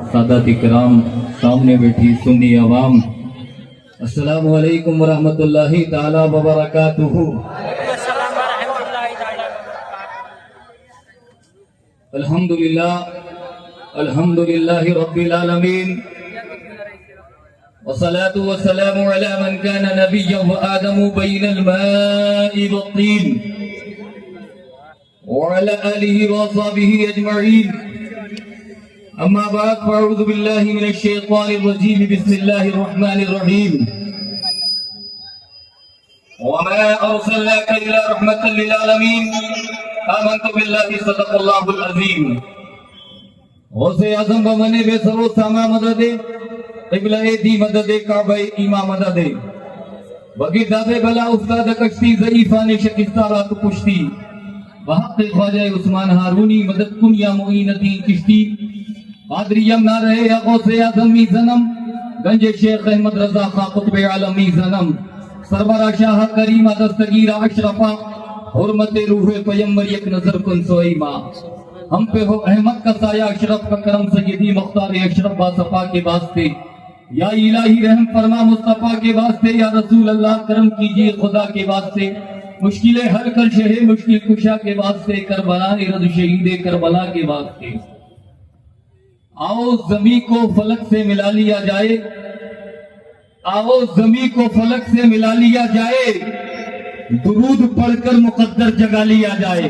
सादात इकराम, सामने बैठी सुन्नी अवाम, अस्सलामु अलैकुम वरहमतुल्लाहि ताला वबरकातुहू। अल्हम्दुलिल्लाहि रब्बिल आलमीन, वस्सलातु वस्सलामु अला मन काना नबिय्यन व आदमु बैनल माइ वत्तीन व अला आलिहि व अस्हाबिहि अजमईन। अम्मा बाद फअऊज़ु बिल्लाहि मिनश शैतानिर रजीम, बिस्मिल्लाहिर रहमानिर रहीम। वमा अर्सलनाका इल्ला रहमतल लिल आलमीन, आमन्तु बिल्लाहि सदक़ल्लाहुल अज़ीम। गौसे आज़म व मने बेसरो सामा मददे, क़िबला-ए दी मददे, काबा-ए ईमा मददे, वगिरदादे भला उस्ताद कश्ती, ज़ईफ़ान शकिस्ता रात पुश्ती, वहक़ ख्वाजा उस्मान हारूनी, मदद कुन या मुईनुद्दीन चिश्ती, कादरियम ना रहे या गौसे आज़म मी ज़नम, गंजे शेख अहमद रज़ा खां क़ुत्ब-ए आलम मी ज़नम, सरवरा शाह करीमा दस्तगीरा अशरफा, हुर्मत-ए रूह पैगंबर एक नजर कुन सोईमा। हम पे हो अहमद का साया, अशरफ का करम, सय्यदी मुख्तार अशरफ बासफा के वास्ते, या इलाही रहम फरमा मुस्तफा के वास्ते, या रसूल अल्लाह करम कीजिए खुदा के वास्ते, मुश्किलें हल कर शहे मुश्किल कुशा के वास्ते, करबला रद शहीद करबला के वास्ते। आओ ज़मी को फलक से मिला लिया जाए, आओ ज़मी को फलक से मिला लिया जाए, दुरूद पढ़कर मुकद्दर जगा लिया जाए।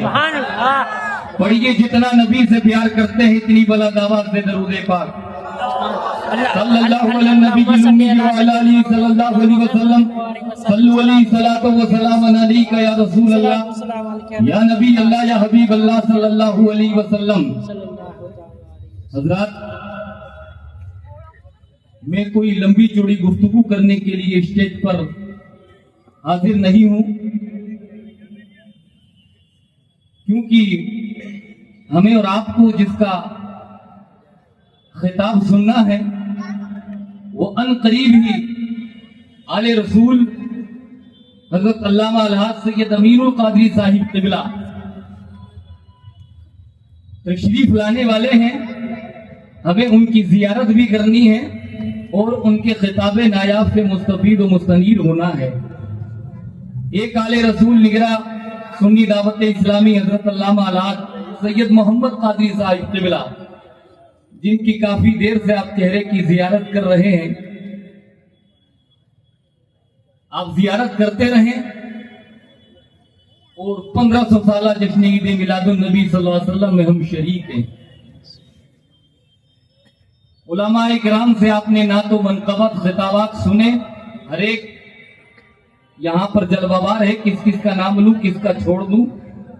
पढ़िए जितना नबी से प्यार करते हैं इतनी बुलंद आवाज से दरूद पाक सल्लल्लाहु अलैहि नबी व आलिहि सल्लल्लाहु अलैहि वसल्लम, सल्लु अलैहि सलातो व सलाम अलैका या रसूल अल्लाह, या नबी अल्लाह, या हबीब अल्लाह सल्लल्लाहु अलैहि वसल्लम। हजरात, मैं कोई लंबी चौड़ी गुफ्तगू करने के लिए स्टेज पर हाजिर नहीं हूं, क्योंकि हमें और आपको जिसका खिताब सुनना है वो अनकरीब ही आले रसूल हजरत अल्लामा अलहाज सैयद अमीनुल कादरी साहिब क़िबला तशरीफ लाने वाले हैं। हमें उनकी जियारत भी करनी है और उनके खिताब नायाब से मुस्तफीद व मुस्तनीर होना है। एक आले रसूल निगरा सुन्नी दावत इस्लामी हजरत अल्लामा अलहाज सैयद मोहम्मद कादरी साहिब क़िबला, जिनकी काफी देर से आप चेहरे की जियारत कर रहे हैं, आप जियारत करते रहें और 1500 साला जश्न ईद मिलादुन नबी सल्लल्लाहु अलैहि वसल्लम में हम शरीक हैं। उलमाए किराम से आपने ना तो मनक़बत खिताबात सुने, हर एक यहाँ पर जलवाबार है, किस किस का नाम लूं किसका छोड़ दूं,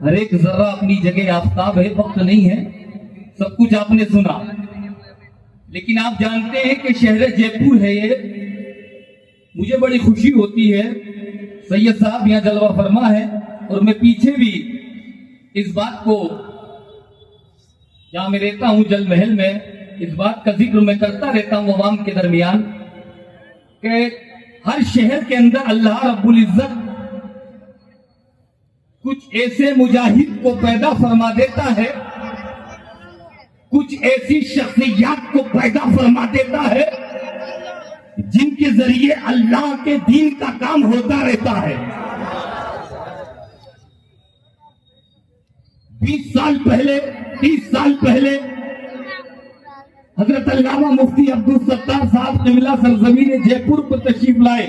हर एक जर्रा अपनी जगह आफताब है, वक्त नहीं है, सब कुछ आपने सुना। लेकिन आप जानते हैं कि शहर जयपुर है ये, मुझे बड़ी खुशी होती है, सैयद साहब यहाँ जलवा फरमा है, और मैं पीछे भी इस बात को, जहाँ मैं रहता हूँ जल महल में, इस बात का जिक्र मैं करता रहता हूँ अवाम के दरमियान कि हर शहर के अंदर अल्लाह रब्बुल इज्जत कुछ ऐसे मुजाहिद को पैदा फरमा देता है, कुछ ऐसी शख्सियत को पैदा फरमा देता है जिनके जरिए अल्लाह के दीन का काम होता रहता है। 20 साल पहले 30 साल पहले हजरत अल्लामा मुफ्ती अब्दुल सत्तार साहब क़िबला सरजमीन जयपुर पर तशरीफ लाए।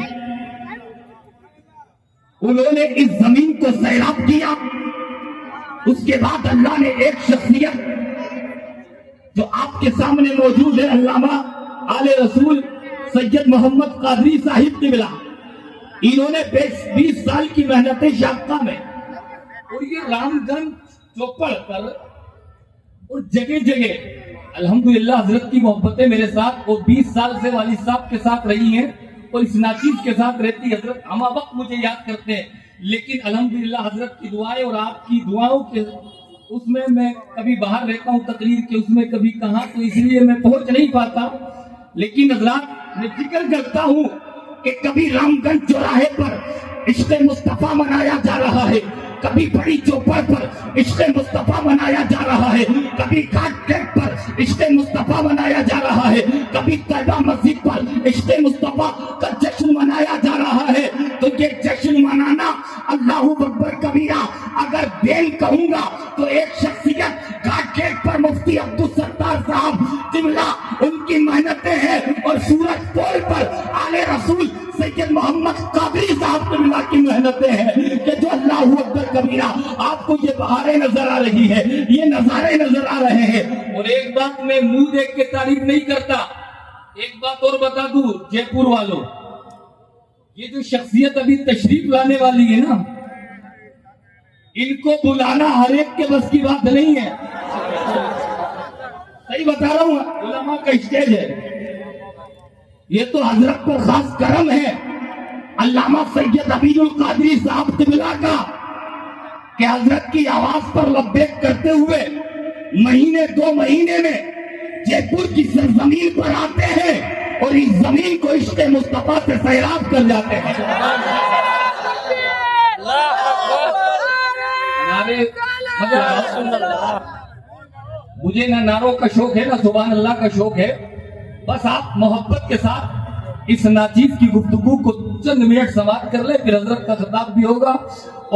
उन्होंने इस जमीन को सैराब किया। उसके बाद अल्लाह ने एक शख्सियत जो आपके सामने मौजूद है, अल्लामा आले रसूल सैयद मोहम्मद कादरी साहिब क़िबला, इन्होंने 20 साल की मेहनत शाख्ता में, और ये रामगंज चौपड़ पर और जगह जगह अल्हम्दुलिल्लाह हजरत की मोहब्बतें मेरे साथ और 20 साल से वालिद साहब के साथ रही हैं और इस नाचीज के साथ रहती। हजरत हम वक्त मुझे याद करते हैं, लेकिन अल्हम्दुलिल्लाह हजरत की दुआएं और आपकी दुआओं के उसमें मैं कभी बाहर रहता हूँ तकरीर के, उसमें कभी कहाँ, तो इसलिए मैं पहुंच नहीं पाता। लेकिन हजरात, मैं जिक्र करता हूँ कि कभी रामगंज चौराहे पर इश्क़ मुस्तफा मनाया जा रहा है, کبھی بڑی چوپڑ پر عشق مصطفیٰ منایا جا رہا ہے، کبھی گھاٹ گیٹ پر عشق مصطفیٰ منایا جا رہا ہے، کبھی طیبہ مسجد پر عشق مصطفیٰ کا جشن منایا جا رہا ہے۔ تو یہ جشن منانا اللہ اکبر کبیرہ اگر دین کہوں گا تو ایک شخصیت گھاٹ گیٹ پر مفتی عبدالستار صاحب جملہ ان کی محنتیں ہیں، اور سورج پول پر آل رسول سید محمد قادری صاحب جملہ کی محنتیں ہیں کہ جو اللہ اکبر کبیرہ آپ کو یہ بہاریں نظر آ رہی ہے، یہ نظارے نظر آ رہے ہیں۔ اور ایک بات میں منہ دیکھ کے تعریف نہیں کرتا، ایک بات اور بتا دوں جے پور والوں، یہ جو شخصیت ابھی تشریف لانے والی ہے نا، ان کو بلانا ہر ایک کے بس کی بات نہیں ہے۔ صحیح بتا رہا ہوں، علماء کا اسٹیج ہے، یہ تو حضرت پر خاص کرم ہے علامہ سید عبید القادری صاحب قبلہ کا کہ حضرت کی آواز پر لبیک کرتے ہوئے مہینے 2 مہینے میں جے پور کی سرزمین پر آتے ہیں اور اس زمین کو عشق مصطفیٰ سے سیراب کر جاتے ہیں۔ مجھے نہ نعروں کا شوق ہے نہ سبحان اللہ کا شوق ہے، بس آپ محبت کے ساتھ اس ناچیز کی گفتگو کو چند منٹ سماعت کر لیں، پھر حضرت کا خطاب بھی ہوگا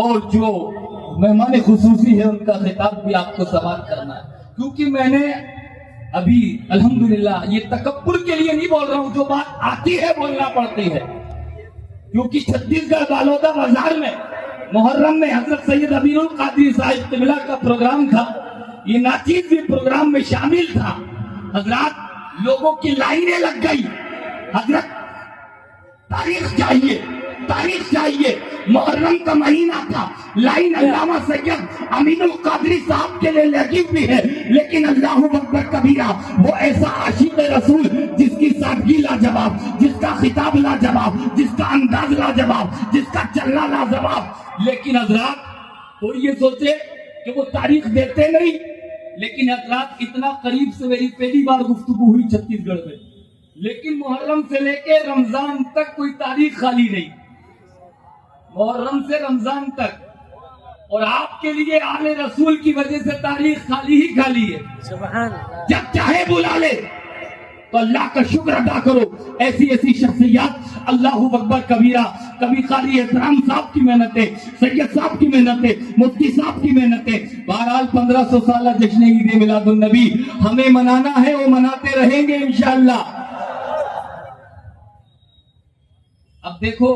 اور جو مہمان خصوصی ہے ان کا خطاب بھی آپ کو سماعت کرنا ہے، کیونکہ میں نے ابھی الحمدللہ یہ تکبر کے لیے نہیں بول رہا ہوں، جو بات آتی ہے بولنا پڑتی ہے، کیونکہ چھتیس گڑھ بالودہ بازار میں محرم میں حضرت سید عبید القادری صاحب قبلہ کا پروگرام تھا، یہ ناچیز بھی پروگرام میں شامل تھا۔ حضرات لوگوں کی لائنیں لگ گئی، حضرت تاریخ چاہیے، تاریخ چاہیے، محرم کا مہینہ تھا، لائن علامہ سید امین القادری صاحب کے لیے لگی ہوئی ہے، لیکن اللہ اکبر کبیرہ وہ ایسا عاشق رسول جس کی سادگی لاجواب، جس کا خطاب لاجواب، جس کا انداز لاجواب، جس کا چلنا لاجواب۔ لیکن حضرات تو یہ سوچے کہ وہ تاریخ دیتے نہیں، لیکن حضرات اتنا قریب سے میری پہلی بار گفتگو ہوئی چھتیس گڑھ میں، لیکن محرم سے لے کے رمضان تک کوئی تاریخ خالی نہیں، محرم سے رمضان تک، اور آپ کے لیے آل رسول کی وجہ سے تاریخ خالی ہی خالی ہے۔ جب چاہے بلا لے تو اللہ کا شکر ادا کرو، ایسی ایسی شخصیات اللہ اکبر کبیرہ، کبھی قاری احترام صاحب کی محنتیں، سید صاحب کی محنتیں، مفتی صاحب کی محنتیں، بہرحال 1500 سالہ جشن عید میلاد النبی ہمیں منانا ہے، وہ مناتے رہیں گے انشاءاللہ۔ اب دیکھو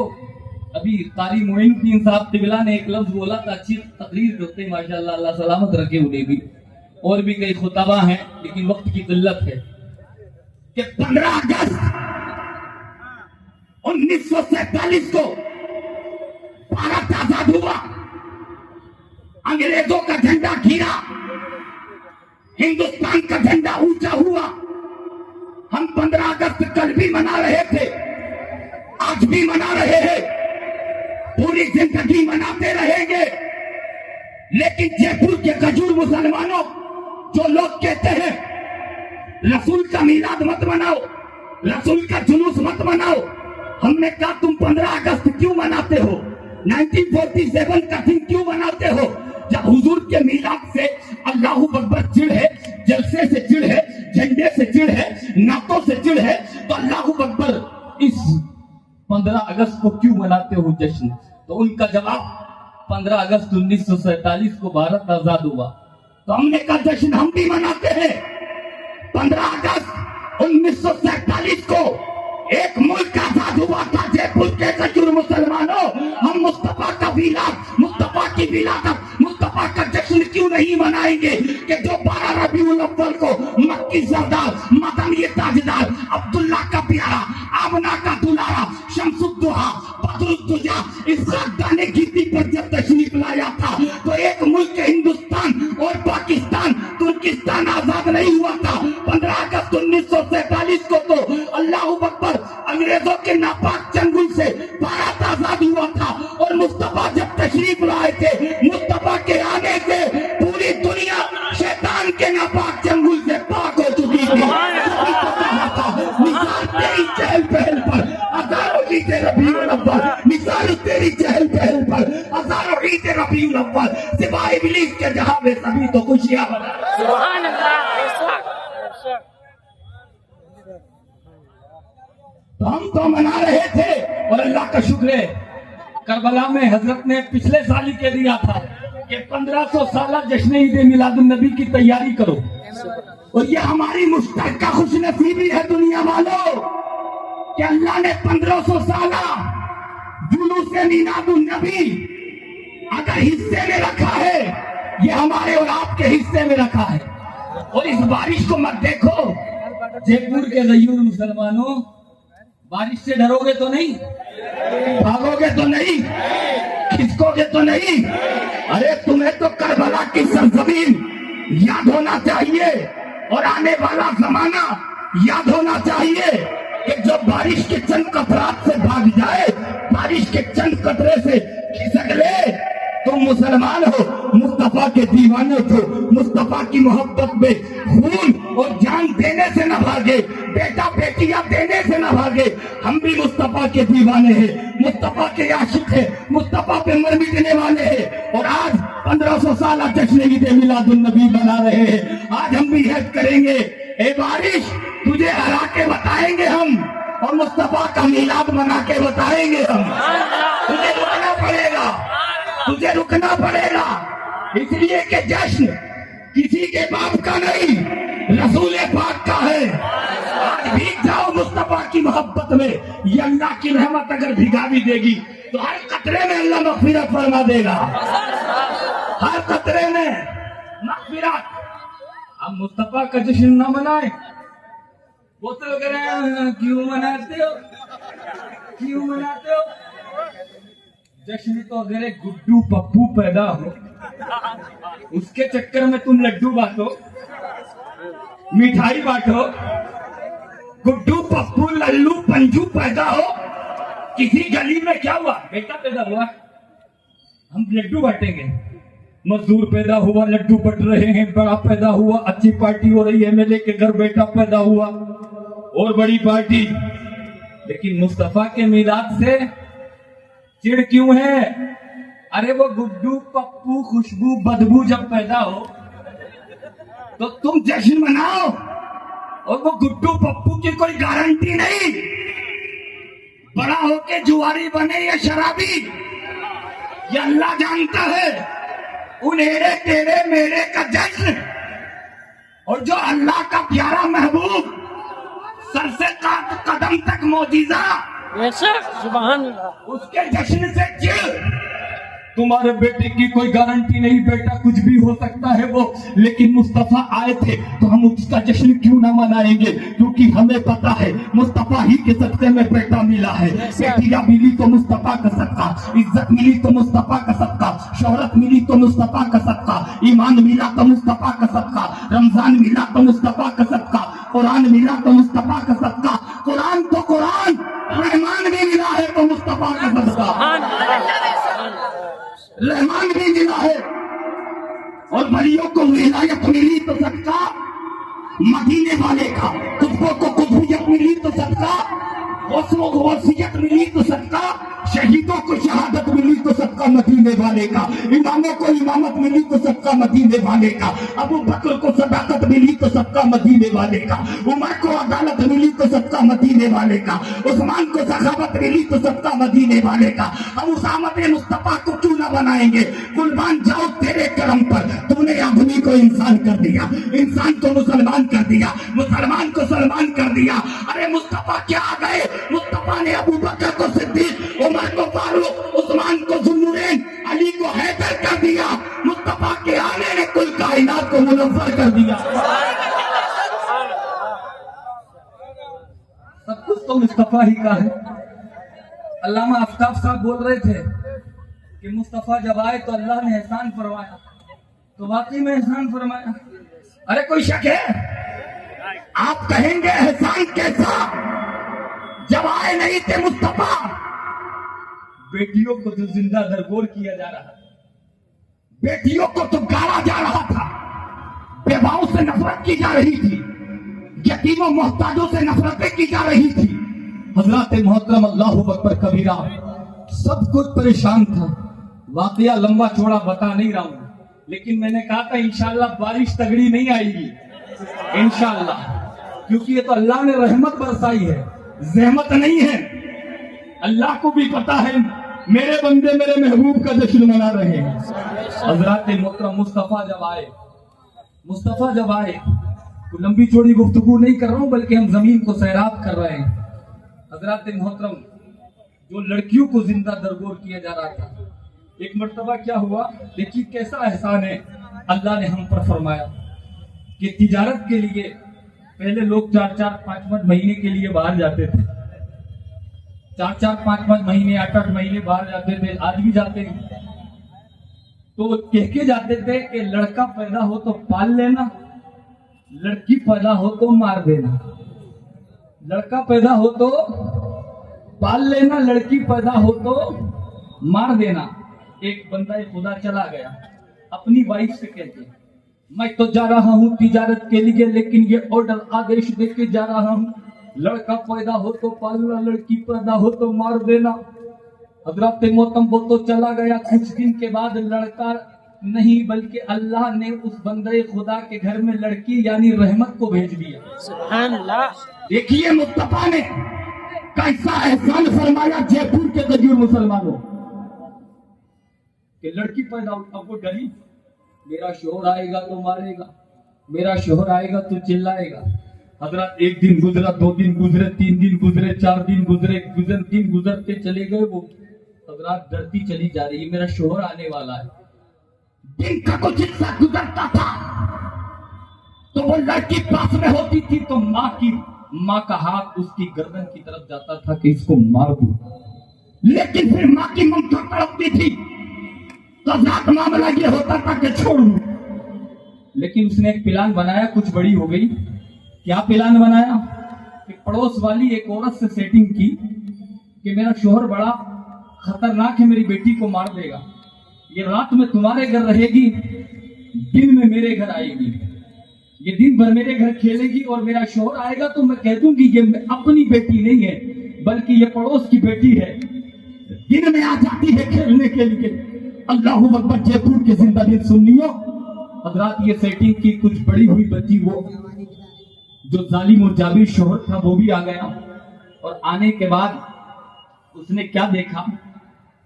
ابھی قاری معین الدین صاحب قبلہ نے ایک لفظ بولا تھا، اچھی تقریر کرتے ماشاءاللہ، اللہ سلامت رکھے انہیں بھی، اور بھی کئی خطبہ ہیں لیکن وقت کی قلت ہے، کہ 15 اگست 1947 کو بھارت آزاد ہوا، انگریزوں کا جھنڈا گھیرا، ہندوستان کا جھنڈا اونچا ہوا۔ ہم 15 اگست کل بھی منا رہے تھے، آج بھی منا رہے ہیں، پوری زندگی مناتے رہیں گے، لیکن جے پور کے کھجور مسلمانوں جو لوگ کہتے ہیں رسول کا میلاد مت مناؤ، رسول کا جلوس مت مناؤ، ہم نے کہا تم 15 اگست کیوں مناتے ہو، 1947 کا دن کیوں مناتے ہو؟ جب حضور کے میلاد سے اللہ اکبر چڑ ہے، جلسے سے چڑ ہے، جھنڈے سے چڑ ہے، نعتوں سے چڑ ہے، تو اللہ اکبر اس 15 اگست کو کیوں مناتے ہو جشن؟ تو ان کا جواب 15 اگست 1947 کو بھارت آزاد ہوا، تو ہم نے کہا جشن ہم بھی مناتے ہیں۔ 15 اگست 1947 کو ایک ملک آزاد ہوا تھا، جے پور کے کھجور مسلمانوں، ہم مصطفیٰ کا میلاد، مصطفیٰ کی ولادت، مصطفیٰ کا جشن کیوں نہیں منائیں گے کہ جو 12 ربیع الاول کو مکی سردار، مدنی تاجدار، عبداللہ کا پیارا، آمنہ کا دلارا، شمس الدحا، بدر الدجا اس خاکدان گیتی پر جب تشریف لایا تھا تو ایک ملک ہندوستان اور پاکستان، ترکستان آزاد نہیں ہوا تھا۔ 15 اگست 1947 کو تو اللہ اکبر انگریزوں کے ناپاک چنگل سے بھارت آزاد ہوا تھا، اور مصطفیٰ جب تشریف لائے تھے، مصطفیٰ کے آنے سے پوری دنیا شیطان کے ناپاک چنگل سے پاک ہو چکی تھی۔ مثال تیری چہل پہل پر ہزاروں عید ربیع الاول، مثال تیری چہل پہل پر ہزاروں عید रबीउल अव्वल, सिवाय इब्लीस के जहां में सभी तो खुशियां मना। सुभान अल्लाह। बेशक। तो हम तो मना रहे थे, और अल्लाह का शुक्र है करबला में हजरत ने पिछले साल ही कह दिया था कि 1500 साल जश्न ईद मिलादुन नबी की तैयारी करो, और ये हमारी मुश्तरका खुशनसीबी है दुनिया वालों कि अल्लाह ने 1500 साल जुलूस मिलादुन नबी अगर हिस्से में रखा है, ये हमारे और आपके हिस्से में रखा है। और इस बारिश को मत देखो, जयपुर के गयूर मुसलमानों, बारिश से डरोगे तो नहीं, भागोगे तो नहीं, खिसकोगे तो नहीं। अरे तुम्हें तो करबला की सरजमीन याद होना चाहिए, और आने वाला जमाना याद होना चाहिए कि जो बारिश के चंद कतरात से भाग जाए, बारिश के चंद कतरे से खिसक ले, तुम मुसलमान हो, मुस्तफा के दीवाने हो, मुस्तफा की मोहब्बत में खून और जान देने से न भागे, बेटा बेटियां देने से न भागे। हम भी मुस्तफा के दीवाने हैं, मुस्तफा के आशिक हैं, मुस्तफा पे मर मिटने वाले हैं, और आज 1500 साल जश्न ईद मिलादुन नबी बना रहे हैं। आज हम भी हज करेंगे, ए बारिश तुझे हरा के बताएंगे हम, और मुस्तफा का मिलाद बना के बताएंगे हम। तुझे रुकना पड़ेगा, तुझे रुकना पड़ेगा, इसलिए कि जश्न किसी के बाप का नहीं, रसूल पाक का है। आज भीग जाओ मुस्तफा की मोहब्बत में, ये अल्लाह की रहमत अगर भिगा भी देगी तो हर कतरे में अल्लाह मग़फ़िरत फरमा देगा, हर कतरे में मग़फ़िरत। हम मुस्तफा का जश्न ना मनाए, वो तो लग रहे हैं क्यों मनाते हो, क्यों मनाते हो। जश्न तो अगर एक गुड्डू पप्पू पैदा हो, उसके चक्कर में तुम लड्डू बांटो, मिठाई बांटो। गुड्डू पप्पू लल्लू पंजू पैदा हो, किसी गली में क्या हुआ, बेटा पैदा हुआ, हम लड्डू बांटेंगे। मजदूर पैदा हुआ, लड्डू बट रहे हैं। बड़ा पैदा हुआ, अच्छी पार्टी हो रही है, एमएलए के घर बेटा पैदा हुआ, और बड़ी पार्टी। लेकिन मुस्तफा के मिलाद से चिड़ क्यों है? अरे वो गुड्डू पप्पू खुशबू बदबू जब पैदा हो तो तुम जश्न मनाओ, और वो गुड्डू पप्पू की कोई गारंटी नहीं बड़ा होके जुआरी बने या शराबी, ये अल्लाह जानता है। उन एरे तेरे मेरे का जश्न, और जो अल्लाह का प्यारा महबूब सर से कदम तक मौजीजा, बेशक। सुभान अल्लाह। उसके जश्न से चिढ़। तुम्हारे बेटे की कोई गारंटी नहीं, बेटा कुछ भी हो सकता है वो, लेकिन मुस्तफा आए थे तो हम उसका जश्न क्यों ना मनाएंगे? क्योंकि हमें पता है मुस्तफा ही के सदक़े में बेटा मिला है, बेटियां मिली तो मुस्तफा का सदका, इज्जत मिली तो मुस्तफा का सदका, शोहरत मिली तो मुस्तफा का सदका, ईमान मिला तो मुस्तफा का सदका, रमजान मिला तो मुस्तफा का सदका, कुरान मिला तो मुस्तफा का सदका। कुरान तो कुरान, रहमान भी मिला है तो मुस्तफा का सदका, रहमान भी मिला है। और वलियों को विलायत मिली तो सदका मदीने वाले का, कुतुबों को कुतुबियत मिली तो सदका, गौसों को वसीयत मिली तो सदका, शहीदों को शहादत मिली तो सदका मदीने वाले का, इमामों को इमामत मिली तो सदका मदीने वाले का, अबू बकर को सदाकत मिली तो सदका मदीने वाले का, उमर को अदालत मिली तो सदका मदीने वाले का, उस्मान को सखावत मिली तो सदका मदीने वाले का। हम उसामत मुस्तफा को क्यों ना बनाएंगे? कुर्बान जाओ तेरे करम पर, तूने आदमी को इंसान कर दिया, इंसान को मुसलमान कर दिया, मुसलमान को सलमान कर दिया। अरे मुस्तफा क्या आ गए? मुस्तफा ने अबू बकर को सिद्दीक, उमर को फारूक, उस्मान को जुन्नूरैन, अली को हैदर कर दिया। मुस्तफा के आने ने कुल कायनात को मुनव्वर कर दिया। सब कुछ तो मुस्तफा ही का है। अल्लामा आफ्ताब साहब बोल रहे थे कि मुस्तफा जब आए तो अल्लाह ने एहसान फरमाया, तो वाकई में एहसान फरमाया। अरे कोई शक है? आप कहेंगे एहसान कैसा? जब आए नहीं थे मुस्तफा, बेटियों को तो जिंदा दरगोर किया जा रहा था, बेटियों को तो गाड़ा जा रहा था, बेवाओं से नफरत की जा रही थी, यतीमों मोहताजों से नफरतें की जा रही थी। हजरत मोहतरम अल्लाहु अकबर कबीरा, सब कुछ परेशान था। वाकया लंबा चौड़ा बता नहीं रहा हूं, लेकिन मैंने कहा था इंशाल्लाह बारिश तगड़ी नहीं आएगी, इंशाल्लाह, क्योंकि ये तो अल्लाह ने रहमत बरसाई है, जहमत नहीं है। अल्लाह को भी पता है मेरे बंदे मेरे महबूब का जश्न मना रहे हैं। हजरत मोहतरम मुस्तफा जब आए तो लंबी चौड़ी गुफ्तगू नहीं कर रहा हूं, बल्कि हम जमीन को सैराब कर रहे हैं। हजरत मोहतरम, जो लड़कियों को जिंदा दरगोर किया जा रहा था, एक मर्तबा क्या हुआ, देखिए कैसा एहसान है अल्लाह ने हम पर फरमाया कि तिजारत के लिए पहले लोग 4-4, 5-5 महीने के लिए बाहर जाते थे, 4-4, 5-5 महीने, 8-8 महीने बाहर जाते थे, आज भी जाते हैं। तो कह के जाते थे कि लड़का पैदा हो तो पाल लेना, लड़की पैदा हो तो मार देना। लड़का पैदा हो तो पाल लेना, लड़की पैदा हो तो मार देना। एक बंदा खुदा चला गया अपनी वाइफ से कहते, मैं तो जा रहा हूं तिजारत के लिए, लेकिन ये ऑर्डर आदेश दे के जा रहा हूं, लड़का पैदा हो तो पालना, लड़की पैदा हो तो मार देना। हजरत मोहतरम वो तो चला गया, कुछ दिन के बाद लड़का नहीं बल्कि अल्लाह ने उस बंदे खुदा के घर में लड़की यानी रहमत को भेज दिया। सुभान अल्लाह। देखिए मुस्तफा ने कैसा एहसान फरमाया जयपुर के गजूर मुसलमानों कि लड़की पैदा हो। अब वो डरी, मेरा शोहर आएगा तो मारेगा, मेरा शोहर आएगा तो चिल्लाएगा। हजरत एक दिन गुजरा, 2 दिन गुजरे, 3 दिन गुजरे, 4 दिन गुजरे, दिन गुजरते चले गए। वो हजरत डरती चली जा रही है, मेरा शोहर आने वाला है। दिन का कुछ हिस्सा गुजरता था तो वो लड़की पास में होती थी तो माँ का हाथ उसकी गर्दन की तरफ जाता था कि इसको मार दूं, लेकिन फिर माँ की ममता तड़पती थी तो रात मामला ये होता था कि छोड़ दूं। लेकिन उसने एक प्लान बनाया, कुछ बड़ी हो गई। क्या प्लान बनाया कि पड़ोस वाली एक औरत से सेटिंग की कि मेरा शोहर बड़ा खतरनाक है, मेरी बेटी को मार देगा, ये रात में तुम्हारे घर रहेगी, दिन में मेरे घर आएगी, ये दिन भर मेरे घर खेलेगी, और मेरा शोहर आएगा तो मैं कह दूंगी ये अपनी बेटी नहीं है बल्कि ये पड़ोस की बेटी है। दिन में आ जाती है खेलने के लिए। अल्लाह अकबर। जयपुर के जिंदा दिन सुनियो। हजरत ये सेटिंग की, कुछ बड़ी हुई बच्ची, वो जो जालिम और जाबिर शोहर था वो भी आ गया, और आने के बाद उसने क्या देखा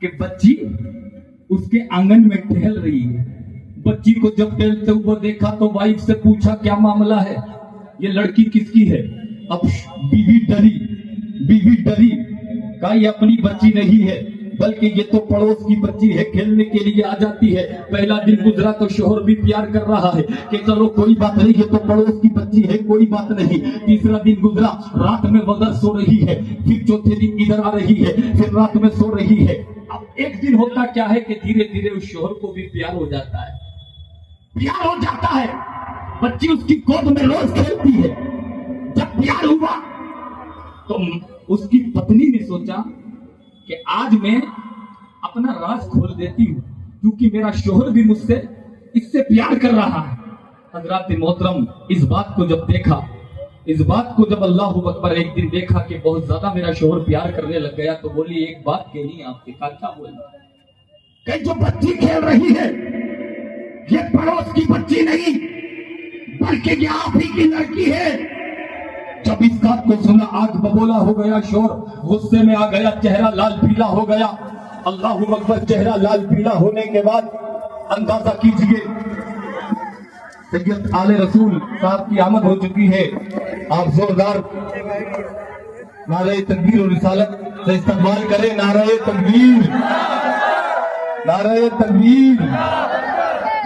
कि बच्ची उसके आंगन में टहल रही है। बच्ची को जब टहलते हुए देखा तो वाइफ से पूछा क्या मामला है, ये लड़की किसकी है। अब बीवी डरी, कहा ये अपनी बच्ची नहीं है बल्कि ये तो पड़ोस की बच्ची है, खेलने के लिए आ जाती है। पहला दिन गुजरा तो शोहर भी प्यार कर रहा है कि चलो कोई बात नहीं, ये तो पड़ोस की बच्ची है, कोई बात नहीं। तीसरा दिन गुजरा, रात में वगर सो रही है, फिर चौथे दिन इधर आ रही है, फिर रात में सो रही है। अब एक दिन होता क्या है कि धीरे धीरे उस शोहर को भी प्यार हो जाता है, बच्ची उसकी गोद में रोज खेलती है। जब प्यार हुआ तो उसकी पत्नी ने सोचा कि आज मैं अपना राज खोल देती हूँ, क्योंकि मेरा शोहर भी मुझसे इससे प्यार कर रहा है। हजरत मोहतरम, इस बात को जब अल्लाह अकबर एक दिन देखा कि बहुत ज्यादा मेरा शोहर प्यार करने लग गया, तो बोली एक बात कहनी आपके, क्या बोलना कि जो बच्ची खेल रही है ये पड़ोस की बच्ची नहीं बल्कि ये आप ही की लड़की है। जब इस बात को सुना आग बबोला हो गया, शोर गुस्से में आ गया, चेहरा लाल पीला हो गया। अल्लाह अकबर। चेहरा लाल पीला होने के बाद अंदाजा कीजिए सैयद आले रसूल साहब की आमद हो चुकी है। आप जोरदार नारे तकबीर और रिसालत से इस्तकबाल करें। नारे तकबीर, नारे तकबीर।